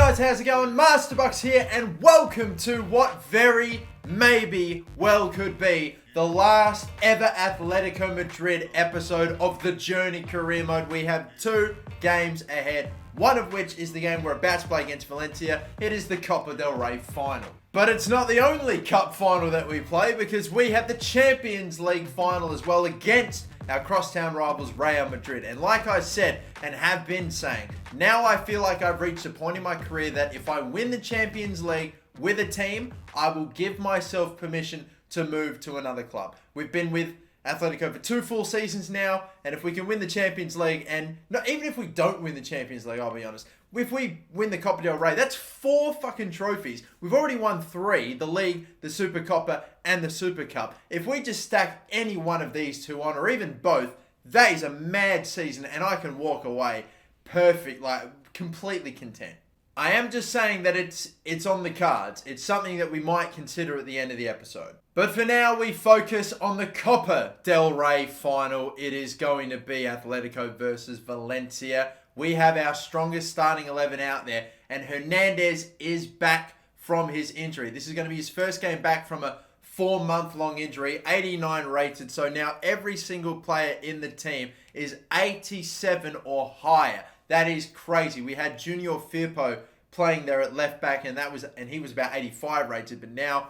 guys, how's it going? MasterBucks here, and welcome to what very maybe well could be the last ever Atletico Madrid episode of the Journey Career Mode. We have 2 games ahead, one of which is the game we're about to play against Valencia. It is the Copa del Rey Final. But it's not the only cup final that we play, because we have the Champions League final as well against our crosstown rivals Real Madrid. And like I said and have been saying, now I feel like I've reached a point in my career that if I win the Champions League with a team, I will give myself permission to move to another club. We've been with Athletico for 2 full seasons now, and if we can win the Champions League, and even if we don't win the Champions League, I'll be honest, if we win the Copa del Rey, that's 4 fucking trophies. We've already won 3, the League, the Super Copa, and the Super Cup. If we just stack any one of these 2 on, or even both, that is a mad season, and I can walk away perfect, like completely content. I am just saying that it's on the cards. It's something that we might consider at the end of the episode. But for now, we focus on the Copa del Rey final. It is going to be Atletico versus Valencia. We have our strongest starting 11 out there, and Hernandez is back from his injury. This is going to be his first game back from a 4-month-long injury, 89 rated. So now every single player in the team is 87 or higher. That is crazy. We had Junior Firpo playing there at left back, and he was about 85 rated. But now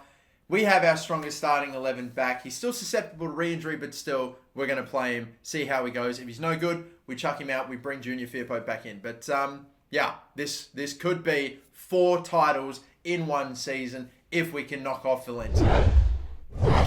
we have our strongest starting 11 back. He's still susceptible to re-injury, but still, we're going to play him, see how he goes. If he's no good, we chuck him out. We bring Junior Firpo back in. But yeah, this could be 4 titles in 1 season if we can knock off Valencia.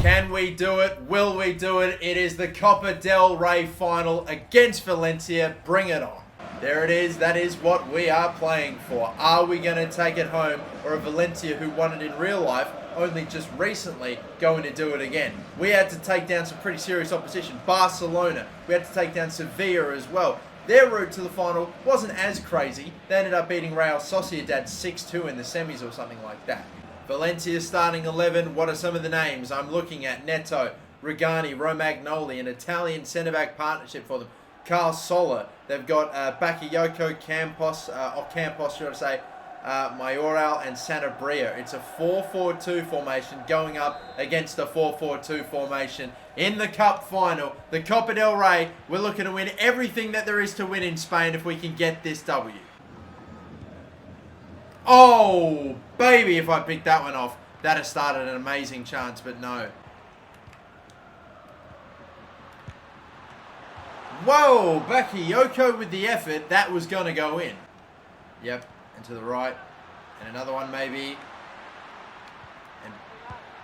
Can we do it? Will we do it? It is the Copa del Rey final against Valencia. Bring it on. There it is. That is what we are playing for. Are we going to take it home, or a Valencia who won it in real life only just recently going to do it again? We had to take down some pretty serious opposition. Barcelona. We had to take down Sevilla as well. Their route to the final wasn't as crazy. They ended up beating Real Sociedad 6-2 in the semis or something like that. Valencia starting 11. What are some of the names? I'm looking at Neto, Regani, Romagnoli, an Italian centre-back partnership for them. Carl Soler. They've got Bakayoko, Campos, should I say, Mayoral, and Sanabria. It's a 4-4-2 formation going up against a 4-4-2 formation in the Cup final. The Copa del Rey, we're looking to win everything that there is to win in Spain if we can get this W. Oh, baby, if I picked that one off, that has started an amazing chance, but no. Whoa, Bakayoko with the effort. That was going to go in. Yep, and to the right. And another one maybe. And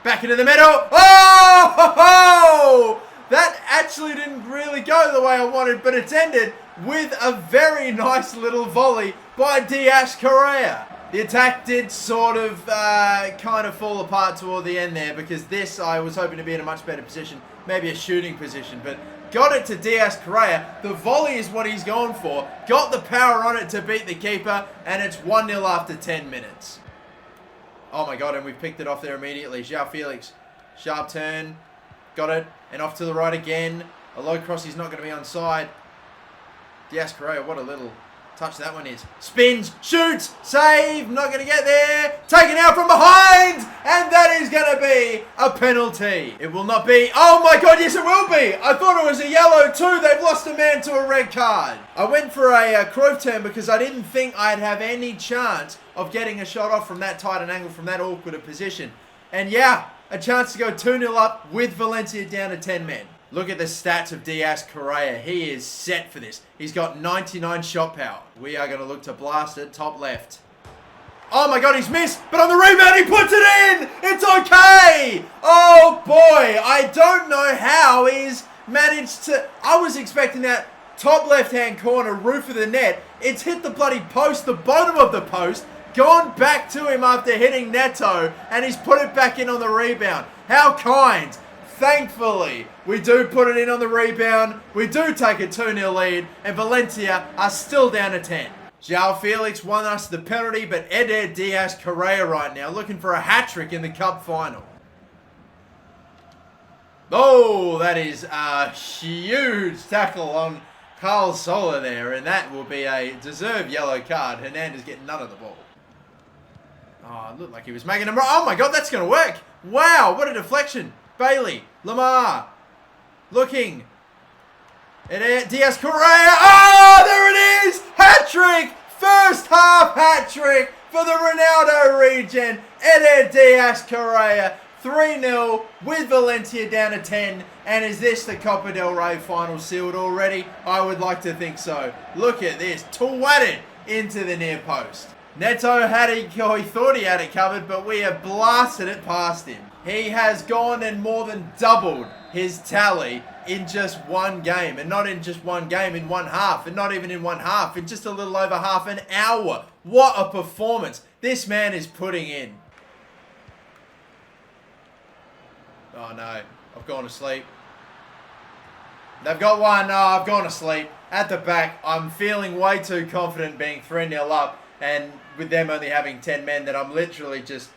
back into the middle. Oh! That actually didn't really go the way I wanted, but it's ended with a very nice little volley by Diaz Correa. The attack did sort of kind of fall apart toward the end there, because this I was hoping to be in a much better position, maybe a shooting position, but got it to Diaz Correa. The volley is what he's going for. Got the power on it to beat the keeper, and it's 1-0 after 10 minutes. Oh my god, and we've picked it off there immediately. João Felix, sharp turn, got it, and off to the right again. A low cross, he's not going to be onside. Diaz Correa, what a little touch that one is. Spins, shoots, save, not going to get there. Taken out from behind, and that is going to be a penalty. It will not be. Oh my god, yes it will be. I thought it was a yellow too. They've lost a man to a red card. I went for a Cruyff turn because I didn't think I'd have any chance of getting a shot off from that tight an angle, from that awkward a position. And yeah, a chance to go 2-0 up with Valencia down to 10 men. Look at the stats of Diaz Correa. He is set for this. He's got 99 shot power. We are going to look to blast it. Top left. Oh my god, he's missed. But on the rebound, he puts it in. It's okay. Oh boy. I don't know how he's managed to... I was expecting that top left-hand corner, roof of the net. It's hit the bloody post, the bottom of the post. Gone back to him after hitting Neto. And he's put it back in on the rebound. How kind. Thankfully, we do put it in on the rebound. We do take a 2-0 lead, and Valencia are still down to 10. João Felix won us the penalty, but Eder Diaz Correa right now looking for a hat-trick in the Cup final. Oh, that is a huge tackle on Carl Soler there, and that will be a deserved yellow card. Hernandez getting none of the ball. Oh, it looked like he was making him. Oh my God, that's going to work. Wow, what a deflection. Bailey, Lamar, looking. Diaz Correa. Oh, there it is. Hat trick. First half hat trick for the Ronaldo regen. Eder Diaz Correa. 3-0 with Valencia down to 10. And is this the Copa del Rey final sealed already? I would like to think so. Look at this. Twatted into the near post. Neto he thought he had it covered, but we have blasted it past him. He has gone and more than doubled his tally in just one game. And not in just one game, in one half. And not even in one half, in just a little over half an hour. What a performance this man is putting in. Oh no, I've gone to sleep. They've got one. No, I've gone to sleep. At the back, I'm feeling way too confident being 3-0 up. And with them only having 10 men, that I'm literally just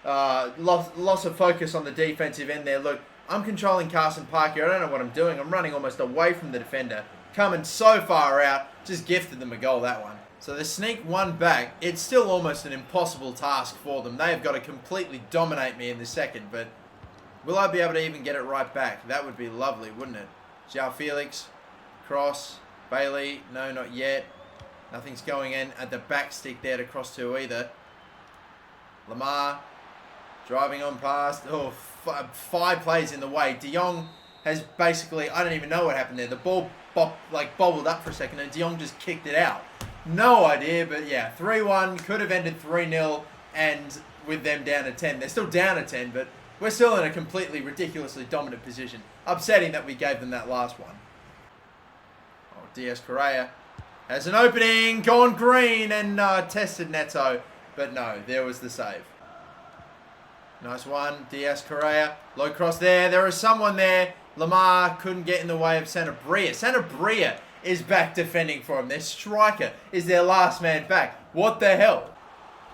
loss of focus on the defensive end there. Look, I'm controlling Carson Parker. I don't know what I'm doing. I'm running almost away from the defender. Coming so far out. Just gifted them a goal, that one. So they sneak one back. It's still almost an impossible task for them. They've got to completely dominate me in the second. But will I be able to even get it right back? That would be lovely, wouldn't it? João Felix. Cross. Bailey. No, not yet. Nothing's going in at the back stick there to cross to either. Lamar. Driving on past. Oh, five plays in the way. De Jong has basically, I don't even know what happened there. The ball bobbled up for a second and De Jong just kicked it out. No idea, but yeah, 3-1. Could have ended 3-0 and with them down to 10. They're still down to 10, but we're still in a completely ridiculously dominant position. Upsetting that we gave them that last one. Oh, Diaz Correa has an opening, gone green and tested Neto, but no, there was the save. Nice one, Diaz Correa. Low cross there. There is someone there. Lamar couldn't get in the way of Sanabria. Sanabria is back defending for him. Their striker is their last man back. What the hell?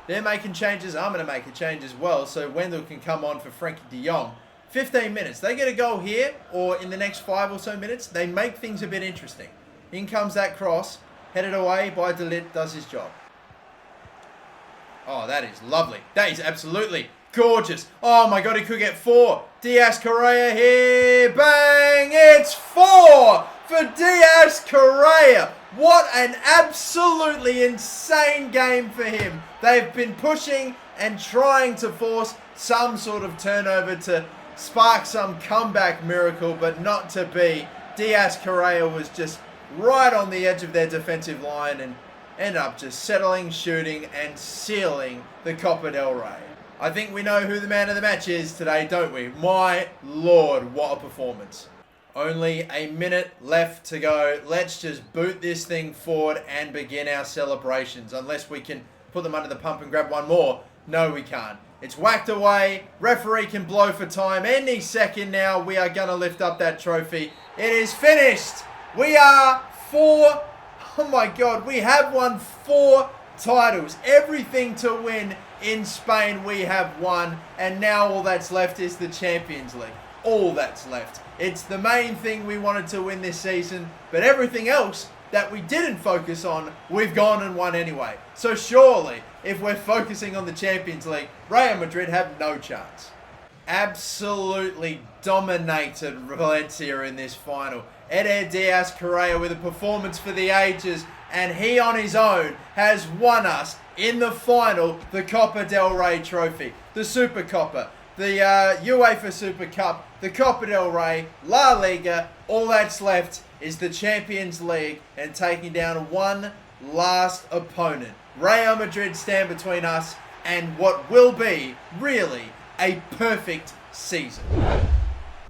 They're making changes. I'm going to make a change as well, so Wendell can come on for Frankie de Jong. 15 minutes. They get a goal here, or in the next 5 or so minutes, they make things a bit interesting. In comes that cross. Headed away by De Ligt, does his job. Oh, that is lovely. That is absolutely gorgeous. Oh my God, he could get 4. Diaz Correa here. Bang! It's 4 for Diaz Correa. What an absolutely insane game for him. They've been pushing and trying to force some sort of turnover to spark some comeback miracle, but not to be. Diaz Correa was just right on the edge of their defensive line and end up just settling, shooting, and sealing the Copa del Rey. I think we know who the man of the match is today, don't we? My Lord, what a performance. Only a minute left to go. Let's just boot this thing forward and begin our celebrations. Unless we can put them under the pump and grab one more. No, we can't. It's whacked away. Referee can blow for time. Any second now, we are going to lift up that trophy. It is finished. We are 4. Oh my God, we have won 4 titles. Everything to win in Spain we have won. And now all that's left is the Champions League. All that's left. It's the main thing we wanted to win this season. But everything else that we didn't focus on, we've gone and won anyway. So surely, if we're focusing on the Champions League, Real Madrid have no chance. Absolutely dominated Valencia in this final. Eder Diaz Correa with a performance for the ages, and he on his own has won us in the final the Copa del Rey trophy, the Super Copa, the UEFA Super Cup, the Copa del Rey, La Liga. All that's left is the Champions League and taking down one last opponent. Real Madrid stand between us and what will be really a perfect season.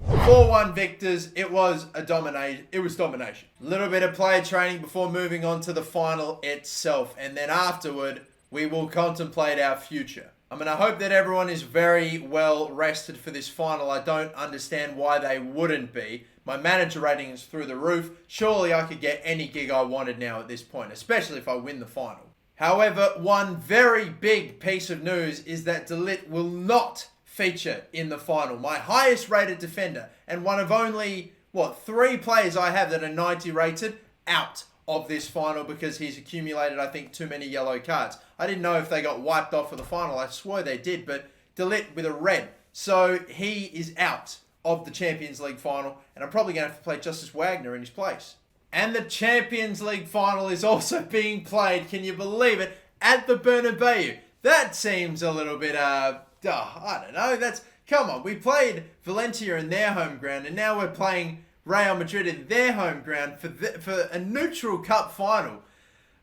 4-1 victors. It was domination. A little bit of player training before moving on to the final itself, and then afterward we will contemplate our future. I mean, I hope that everyone is very well rested for this final. I don't understand why they wouldn't be. My manager rating is through the roof. Surely I could get any gig I wanted now at this point, especially if I win the final. However, one very big piece of news is that De Ligt will not feature in the final. My highest rated defender and one of only, 3 players I have that are 90 rated, out of this final because he's accumulated, I think, too many yellow cards. I didn't know if they got wiped off for the final. I swore they did, but de Ligt with a red. So he is out of the Champions League final, and I'm probably going to have to play Justice Wagner in his place. And the Champions League final is also being played, can you believe it, at the Bernabeu. That seems a little bit, I don't know. Come on, we played Valencia in their home ground, and now we're playing Real Madrid in their home ground for a neutral cup final.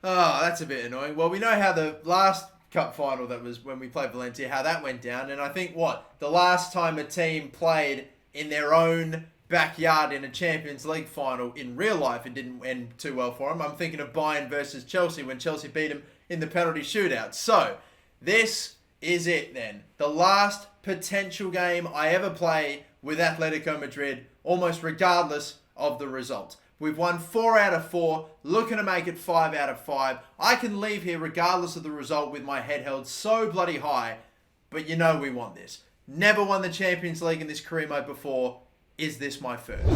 Oh, that's a bit annoying. Well, we know how the last cup final that was when we played Valencia, how that went down. And I think, the last time a team played in their own backyard in a Champions League final in real life, it didn't end too well for them. I'm thinking of Bayern versus Chelsea when Chelsea beat them in the penalty shootout. So, this is it then. The last potential game I ever play with Atletico Madrid, almost regardless of the result. We've won 4 out of 4, looking to make it 5 out of 5. I can leave here regardless of the result with my head held so bloody high, but you know we want this. Never won the Champions League in this career mode before. Is this my first?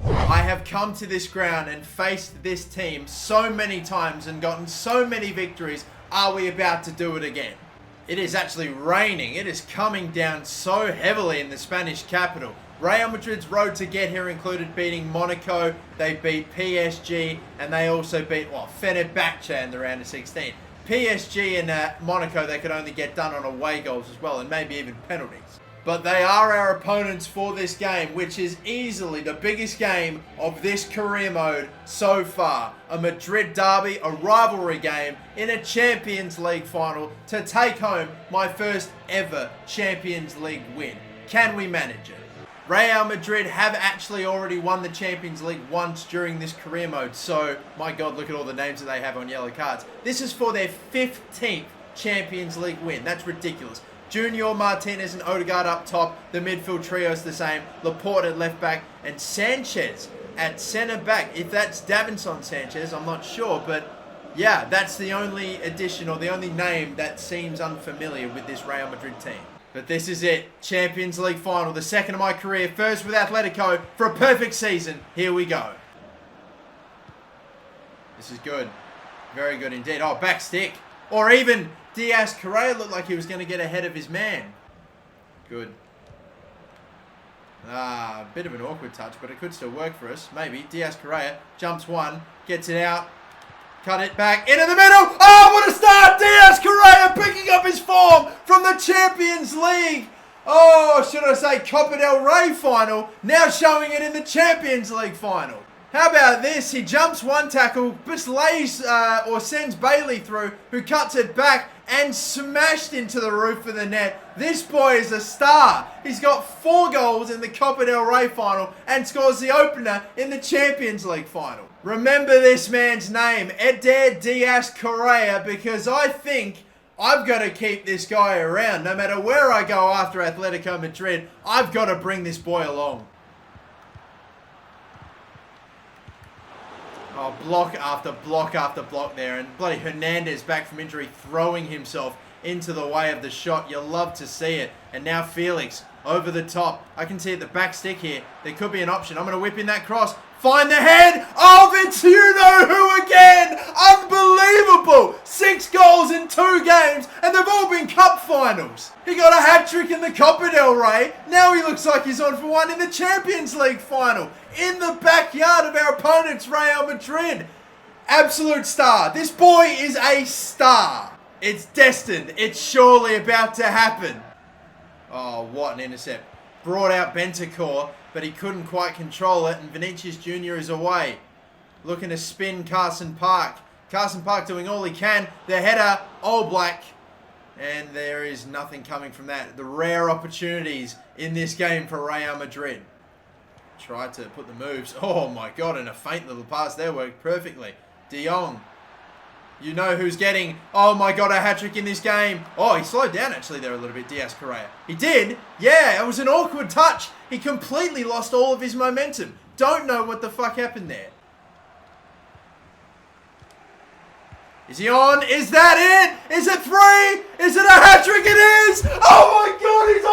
I have come to this ground and faced this team so many times and gotten so many victories. Are we about to do it again? It is actually raining. It is coming down so heavily in the Spanish capital. Real Madrid's road to get here included beating Monaco. They beat PSG and they also beat Fenerbahce in the round of 16. PSG and Monaco, they could only get done on away goals as well and maybe even penalties. But they are our opponents for this game, which is easily the biggest game of this career mode so far. A Madrid derby, a rivalry game in a Champions League final to take home my first ever Champions League win. Can we manage it? Real Madrid have actually already won the Champions League once during this career mode. So, my God, look at all the names that they have on yellow cards. This is for their 15th Champions League win. That's ridiculous. Junior, Martinez and Odegaard up top. The midfield trio is the same. Laporte at left back and Sanchez at centre back. If that's Davinson Sanchez, I'm not sure. But yeah, that's the only addition or the only name that seems unfamiliar with this Real Madrid team. But this is it. Champions League final. The second of my career. First with Atletico for a perfect season. Here we go. This is good. Very good indeed. Oh, back stick. Or even Diaz Correa looked like he was going to get ahead of his man. Good. A bit of an awkward touch, but it could still work for us. Maybe. Diaz Correa jumps one, gets it out, cut it back into the middle. Oh, what a start! Diaz Correa picking up his form from the Champions League. Oh, should I say Copa del Rey final, now showing it in the Champions League final. How about this? He jumps one tackle, just lays or sends Bailey through, who cuts it back and smashed into the roof of the net. This boy is a star. He's got 4 goals in the Copa del Rey final and scores the opener in the Champions League final. Remember this man's name, Eder Diaz Correa, because I think I've got to keep this guy around. No matter where I go after Atletico Madrid, I've got to bring this boy along. Oh, block after block after block there. And bloody Hernandez back from injury throwing himself into the way of the shot. You love to see it. And now Felix over the top. I can see at the back stick here. There could be an option. I'm going to whip in that cross. Find the head of it's you-know-who again. Unbelievable. 6 goals in 2 games. And they've all been cup finals. He got a hat-trick in the Copa del Rey. Now he looks like he's on for one in the Champions League final. In the backyard of our opponents, Real Madrid. Absolute star. This boy is a star. It's destined. It's surely about to happen. Oh, what an intercept. Brought out Bentancur, but he couldn't quite control it, and Vinicius Jr. is away. Looking to spin Carson Park. Carson Park doing all he can. The header, all black. And there is nothing coming from that. The rare opportunities in this game for Real Madrid. Tried to put the moves. Oh my God, and a faint little pass there worked perfectly. De Jong. You know who's getting, oh my God, a hat-trick in this game. Oh, he slowed down actually there a little bit, Diaz Correa. He did? Yeah, it was an awkward touch. He completely lost all of his momentum. Don't know what the fuck happened there. Is he on? Is that it? Is it 3? Is it a hat-trick? It is! Oh my God, he's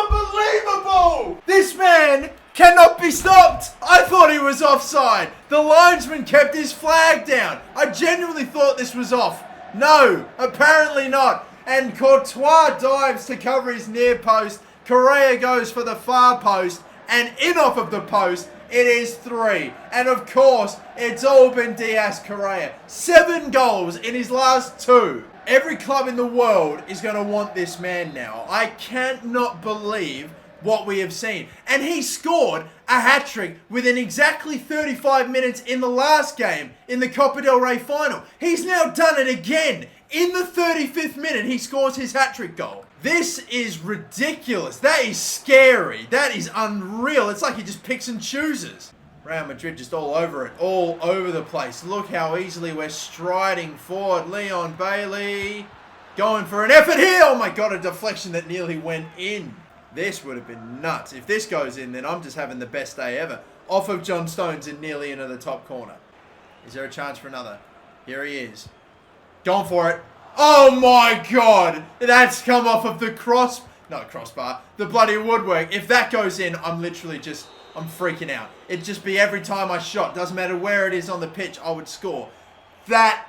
unbelievable! This man cannot be stopped. I thought he was offside. The linesman kept his flag down. I genuinely thought this was off. No, apparently not. And Courtois dives to cover his near post. Correa goes for the far post. And in off of the post, it is 3. And of course, it's all been Diaz Correa. 7 goals in his last 2. Every club in the world is going to want this man now. I can't not believe what we have seen. And he scored a hat-trick within exactly 35 minutes in the last game in the Copa del Rey final. He's now done it again. In the 35th minute, he scores his hat-trick goal. This is ridiculous. That is scary. That is unreal. It's like he just picks and chooses. Real Madrid just all over it. All over the place. Look how easily we're striding forward. Leon Bailey going for an effort here. Oh my God, a deflection that nearly went in. This would have been nuts. If this goes in, then I'm just having the best day ever. Off of John Stones and nearly into the top corner. Is there a chance for another? Here he is. Going for it. Oh my God. That's come off of the crossbar. The bloody woodwork. If that goes in, I'm literally just... I'm freaking out. It'd just be every time I shot. Doesn't matter where it is on the pitch, I would score. That...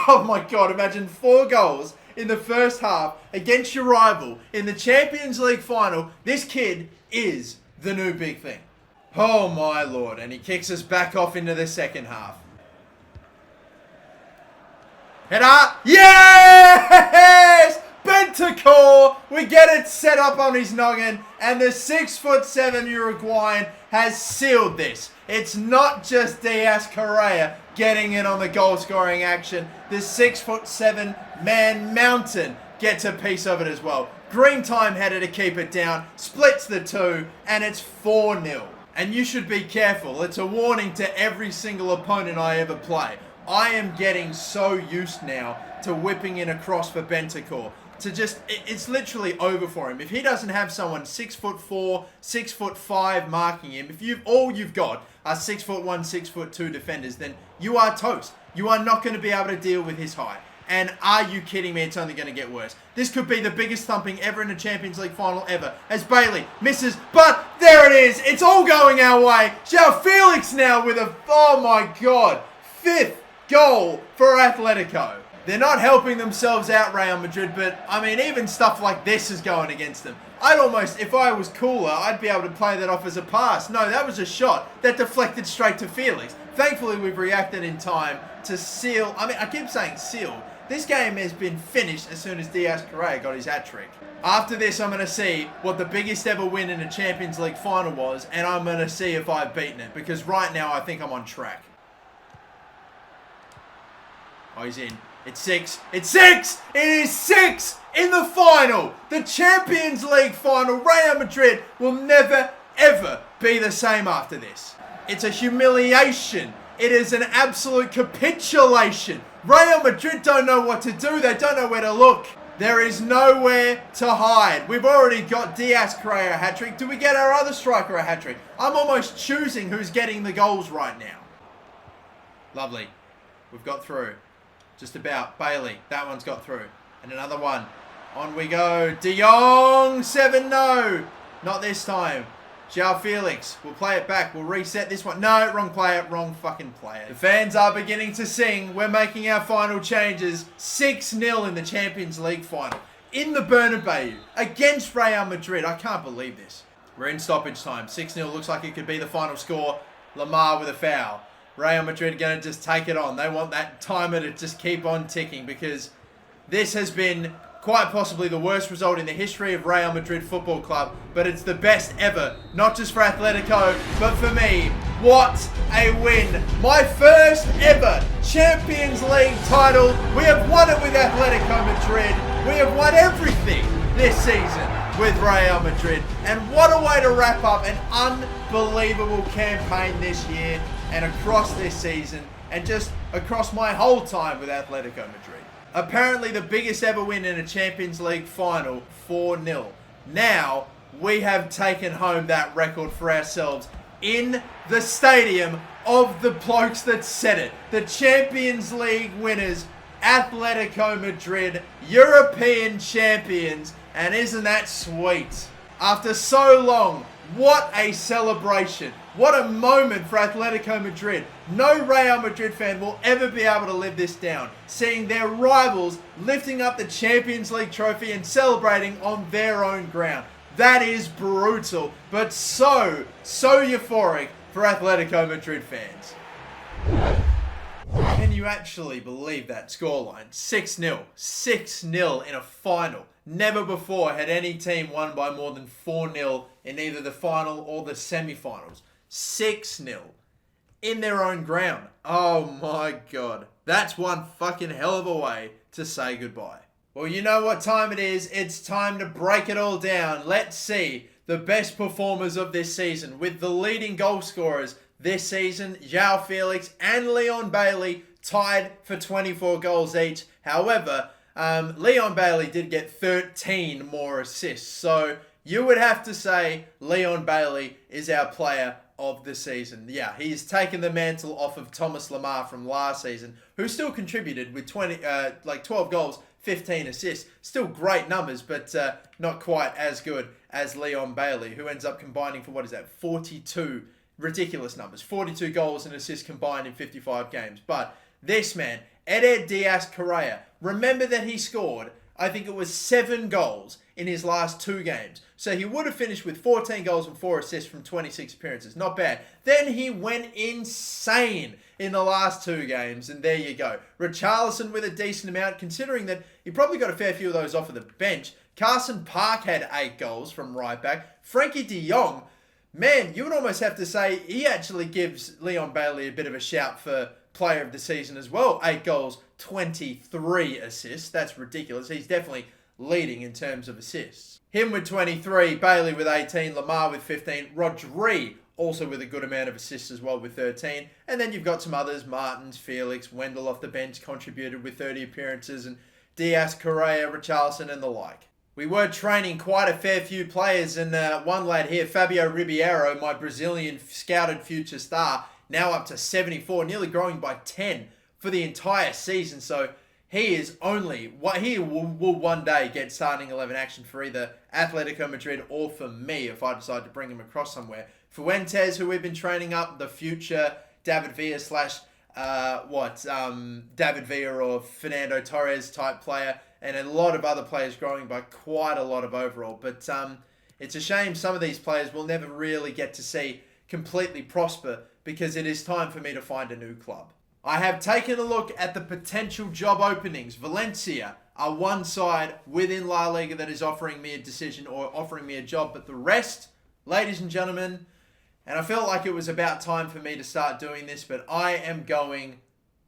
Oh my God. Imagine 4 goals in the first half against your rival in the Champions League final. This kid is the new big thing. Oh my Lord. And he kicks us back off into the second half. Header. Yes! Bentancur. We get it set up on his noggin. And the 6'7" Uruguayan has sealed this. It's not just Diaz Correa getting in on the goal scoring action. The 6'7" man mountain gets a piece of it as well. Green time header to keep it down. Splits the 2. And it's 4-0. And you should be careful. It's a warning to every single opponent I ever play. I am getting so used now to whipping in a cross for Bentancur. It's literally over for him. If he doesn't have someone 6'4", 6'5" marking him, if all you've got are 6'1", 6'2" defenders, then you are toast. You are not going to be able to deal with his height. And are you kidding me? It's only going to get worse. This could be the biggest thumping ever in a Champions League final ever. As Bailey misses, but there it is. It's all going our way. João Felix now with a, oh my God, 5th goal for Atletico. They're not helping themselves out, Real Madrid, but, I mean, even stuff like this is going against them. I'd almost, if I was cooler, I'd be able to play that off as a pass. No, that was a shot that deflected straight to Felix. Thankfully, we've reacted in time to seal. I mean, I keep saying seal. This game has been finished as soon as Diaz Correa got his hat-trick. After this, I'm going to see what the biggest ever win in a Champions League final was, and I'm going to see if I've beaten it, because right now I think I'm on track. Oh, he's in. It's 6. It's 6! It is 6 in the final! The Champions League final. Real Madrid will never, ever be the same after this. It's a humiliation. It is an absolute capitulation. Real Madrid don't know what to do. They don't know where to look. There is nowhere to hide. We've already got Diaz Correa a hat-trick. Do we get our other striker a hat-trick? I'm almost choosing who's getting the goals right now. Lovely. We've got through. Just about. Bailey. That one's got through. And another one. On we go. De Jong. 7-0. Not this time. João Felix. We'll play it back. We'll reset this one. No, wrong player. Wrong fucking player. The fans are beginning to sing. We're making our final changes. 6-0 in the Champions League final. In the Bernabeu. Against Real Madrid. I can't believe this. We're in stoppage time. 6-0 looks like it could be the final score. Lamar with a foul. Real Madrid going to just take it on. They want that timer to just keep on ticking, because this has been quite possibly the worst result in the history of Real Madrid Football Club, but it's the best ever, not just for Atletico, but for me. What a win. My first ever Champions League title. We have won it with Atletico Madrid. We have won everything this season with Real Madrid. And what a way to wrap up an unbelievable campaign this year and across this season and just across my whole time with Atletico Madrid. Apparently the biggest ever win in a Champions League final, 4-0. Now we have taken home that record for ourselves in the stadium of the blokes that said it. The Champions League winners, Atletico Madrid, European champions, and isn't that sweet? After so long, What a celebration. What a moment for Atletico Madrid. No Real Madrid fan will ever be able to live this down. Seeing their rivals lifting up the Champions League trophy and celebrating on their own ground. That is brutal, but so euphoric for Atletico Madrid fans. Can you actually believe that scoreline? 6-0. 6-0 in a final. Never before had any team won by more than 4-0 in either the final or the semi-finals. 6-0 in their own ground. Oh my God. That's one fucking hell of a way to say goodbye. Well, you know what time it is. It's time to break it all down. Let's see the best performers of this season with the leading goal scorers this season, João Felix and Leon Bailey, tied for 24 goals each. However, Leon Bailey did get 13 more assists. So you would have to say Leon Bailey is our player of the season. Yeah, he's taken the mantle off of Thomas Lemar from last season, who still contributed with 12 goals, 15 assists. Still great numbers, but not quite as good as Leon Bailey, who ends up combining for, 42 ridiculous numbers. 42 goals and assists combined in 55 games. But this man, Eder Diaz-Correa, remember that he scored, I think it was 7 goals in his last 2 games. So he would have finished with 14 goals and 4 assists from 26 appearances. Not bad. Then he went insane in the last 2 games, and there you go. Richarlison with a decent amount, considering that he probably got a fair few of those off of the bench. Carson Park had 8 goals from right back. Frankie de Jong, man, you would almost have to say he actually gives Leon Bailey a bit of a shout for player of the season as well. 8 goals, 23 assists. That's ridiculous. He's definitely leading in terms of assists. Him with 23, Bailey with 18, Lemar with 15, Rodri also with a good amount of assists as well with 13. And then you've got some others, Martins, Felix, Wendell off the bench contributed with 30 appearances, and Diaz-Correa, Richarlison and the like. We were training quite a fair few players, and one lad here, Fabio Ribeiro, my Brazilian scouted future star, now up to 74, nearly growing by 10 for the entire season. So he will one day get starting 11 action for either Atletico Madrid or for me if I decide to bring him across somewhere. Fuentes, who we've been training up, the future David Villa David Villa or Fernando Torres type player, and a lot of other players growing by quite a lot of overall. But it's a shame some of these players will never really get to see completely prosper, because it is time for me to find a new club. I have taken a look at the potential job openings. Valencia are one side within La Liga that is offering me a decision or offering me a job, but the rest, ladies and gentlemen, and I felt like it was about time for me to start doing this, but I am going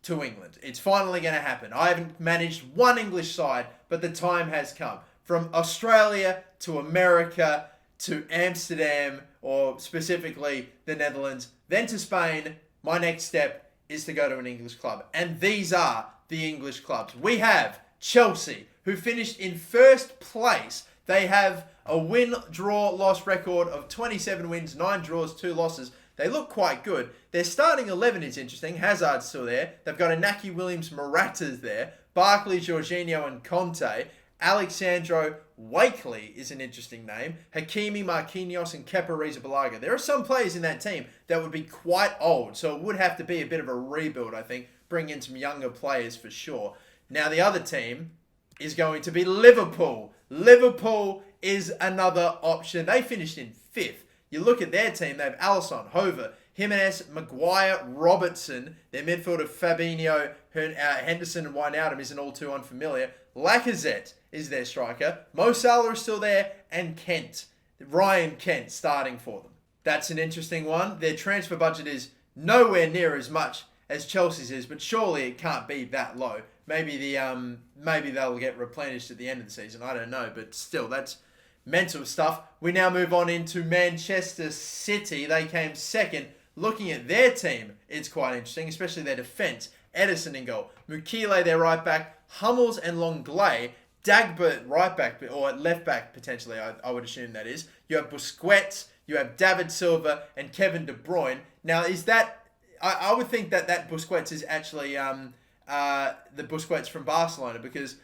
to England. It's finally going to happen. I haven't managed one English side, but the time has come. From Australia to America to Amsterdam, or specifically the Netherlands, then to Spain, my next step is to go to an English club. And these are the English clubs. We have Chelsea, who finished in first place. They have a win, draw, loss record of 27 wins, 9 draws, 2 losses. They look quite good. Their starting 11 is interesting. Hazard's still there. They've got Inaki Williams, Morata's there. Barkley, Jorginho and Conte. Alexandro Wakely is an interesting name. Hakimi, Marquinhos and Kepa Arrizabalaga. There are some players in that team that would be quite old, so it would have to be a bit of a rebuild, I think. Bring in some younger players for sure. Now the other team is going to be Liverpool. Liverpool is another option. They finished in 5th. You look at their team, they have Alisson, Hover, Jimenez, Maguire, Robertson. Their midfielder Fabinho, Henderson and Wijnaldum isn't all too unfamiliar. Lacazette is their striker. Mo Salah is still there. And Kent. Ryan Kent starting for them. That's an interesting one. Their transfer budget is nowhere near as much as Chelsea's is, but surely it can't be that low. Maybe they'll get replenished at the end of the season. I don't know, but still, that's mental stuff. We now move on into Manchester City. They came second. Looking at their team, it's quite interesting, especially their defence. Edison in goal. Mukile, their right back. Hummels and Longley. Dagbert, right back, or left back, potentially, I would assume that is. You have Busquets, you have David Silva, and Kevin De Bruyne. Now, is that... I would think that Busquets is actually the Busquets from Barcelona, because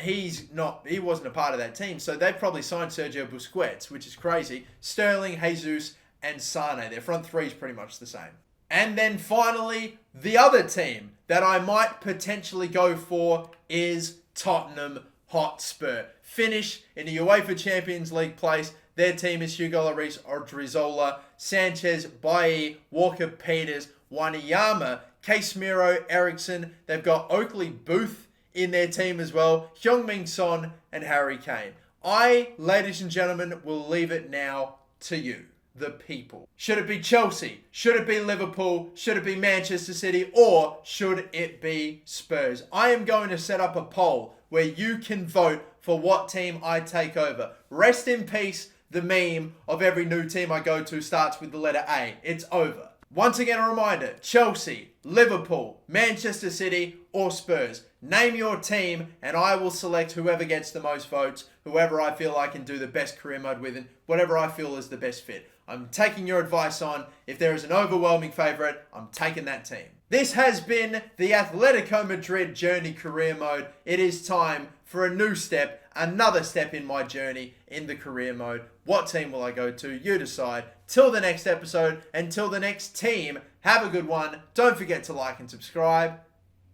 He wasn't a part of that team, so they've probably signed Sergio Busquets, which is crazy. Sterling, Jesus, and Sane. Their front three is pretty much the same. And then finally, the other team that I might potentially go for is Tottenham Hotspur. Finish in the UEFA Champions League place. Their team is Hugo Lloris, Odriozola, Sanchez, Bailly, Walker-Peters, Wanyama, Casemiro, Eriksson. They've got Oakley Booth in their team as well. Heung-min Son and Harry Kane. I, ladies and gentlemen, will leave it now to you, the people. Should it be Chelsea? Should it be Liverpool? Should it be Manchester City? Or should it be Spurs? I am going to set up a poll where you can vote for what team I take over. Rest in peace, the meme of every new team I go to starts with the letter A. It's over. Once again, a reminder, Chelsea, Liverpool, Manchester City, or Spurs. Name your team and I will select whoever gets the most votes, whoever I feel I can do the best career mode with, and whatever I feel is the best fit. I'm taking your advice on. If there is an overwhelming favourite, I'm taking that team. This has been the Atletico Madrid Journey Career Mode. It is time for a new step, another step in my journey in the career mode. What team will I go to? You decide. Till the next episode, until the next team, have a good one. Don't forget to like and subscribe.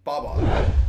Bye-bye.